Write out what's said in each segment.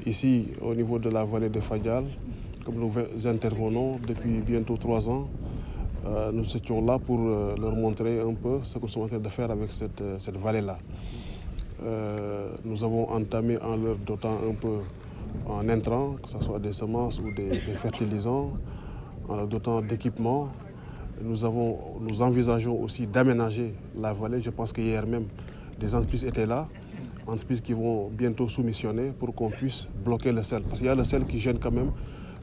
ici au niveau de la vallée de Fadial, comme nous intervenons depuis bientôt 3 ans, nous étions là pour leur montrer un peu ce que nous sommes en train de faire avec cette vallée-là. Nous avons entamé en leur dotant un peu en intrants, que ce soit des semences ou des fertilisants, en leur dotant d'équipements. Nous envisageons aussi d'aménager la vallée. Je pense qu'hier même, des entreprises étaient là, entreprises qui vont bientôt soumissionner pour qu'on puisse bloquer le sel. Parce qu'il y a le sel qui gêne quand même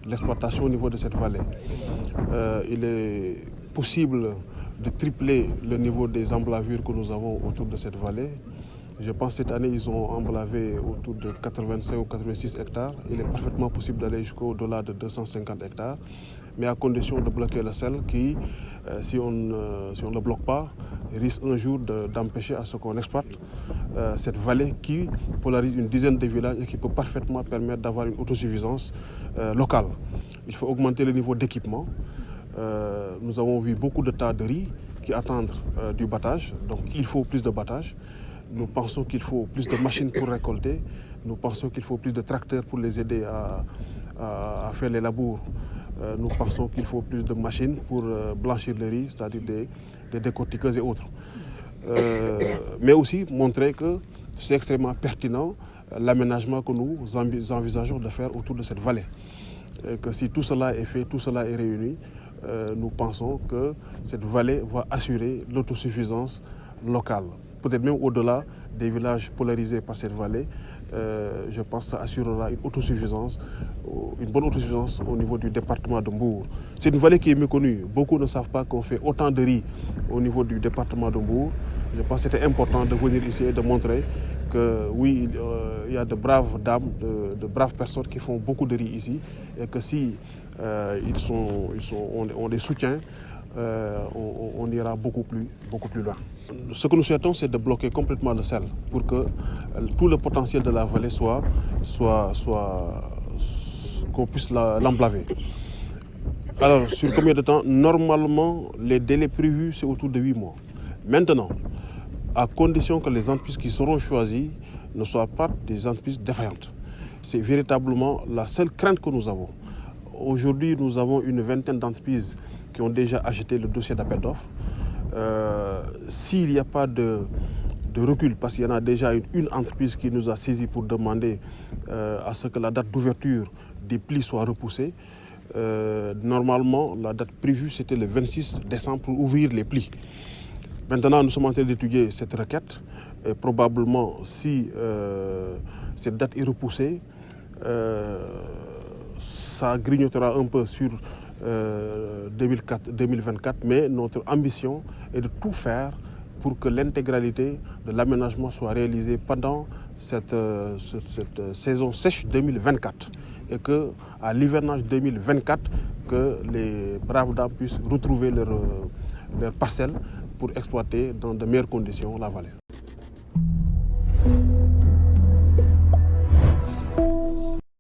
l'exploitation au niveau de cette vallée. Il est possible de tripler le niveau des emblavures que nous avons autour de cette vallée. Je pense que cette année, ils ont emblavé autour de 85 ou 86 hectares. Il est parfaitement possible d'aller jusqu'au-delà de 250 hectares, mais à condition de bloquer le sel qui, si on ne le bloque pas, risque un jour d'empêcher à ce qu'on exploite cette vallée qui polarise une dizaine de villages et qui peut parfaitement permettre d'avoir une autosuffisance locale. Il faut augmenter le niveau d'équipement. Nous avons vu beaucoup de tas de riz qui attendent du battage, donc il faut plus de battage. Nous pensons qu'il faut plus de machines pour récolter. Nous pensons qu'il faut plus de tracteurs pour les aider à faire les labours. Nous pensons qu'il faut plus de machines pour blanchir le riz, c'est-à-dire des décortiqueuses et autres. Mais aussi montrer que c'est extrêmement pertinent l'aménagement que nous envisageons de faire autour de cette vallée. Et que si tout cela est fait, tout cela est réuni, nous pensons que cette vallée va assurer l'autosuffisance locale. Peut-être même au-delà des villages polarisés par cette vallée, je pense que ça assurera une bonne autosuffisance au niveau du département de Mbour. C'est une vallée qui est méconnue. Beaucoup ne savent pas qu'on fait autant de riz au niveau du département de Mbour. Je pense que c'était important de venir ici et de montrer que oui, il y a de braves dames, de braves personnes qui font beaucoup de riz ici et que si on les soutient, on ira beaucoup plus loin. Ce que nous souhaitons, c'est de bloquer complètement le sel pour que tout le potentiel de la vallée qu'on puisse l'emblaver. Alors, sur combien de temps? Normalement, les délais prévus, c'est autour de 8 mois. Maintenant, à condition que les entreprises qui seront choisies ne soient pas des entreprises défaillantes. C'est véritablement la seule crainte que nous avons. Aujourd'hui, nous avons une vingtaine d'entreprises qui ont déjà acheté le dossier d'appel d'offres. S'il n'y a pas de recul, parce qu'il y en a déjà une entreprise qui nous a saisi pour demander à ce que la date d'ouverture des plis soit repoussée, normalement, la date prévue, c'était le 26 décembre pour ouvrir les plis. Maintenant, nous sommes en train d'étudier cette requête. Et probablement, si cette date est repoussée, ça grignotera un peu sur 2024, mais notre ambition est de tout faire pour que l'intégralité de l'aménagement soit réalisée pendant cette saison sèche 2024 et qu'à l'hivernage 2024, que les braves dames puissent retrouver leurs parcelles pour exploiter dans de meilleures conditions la vallée.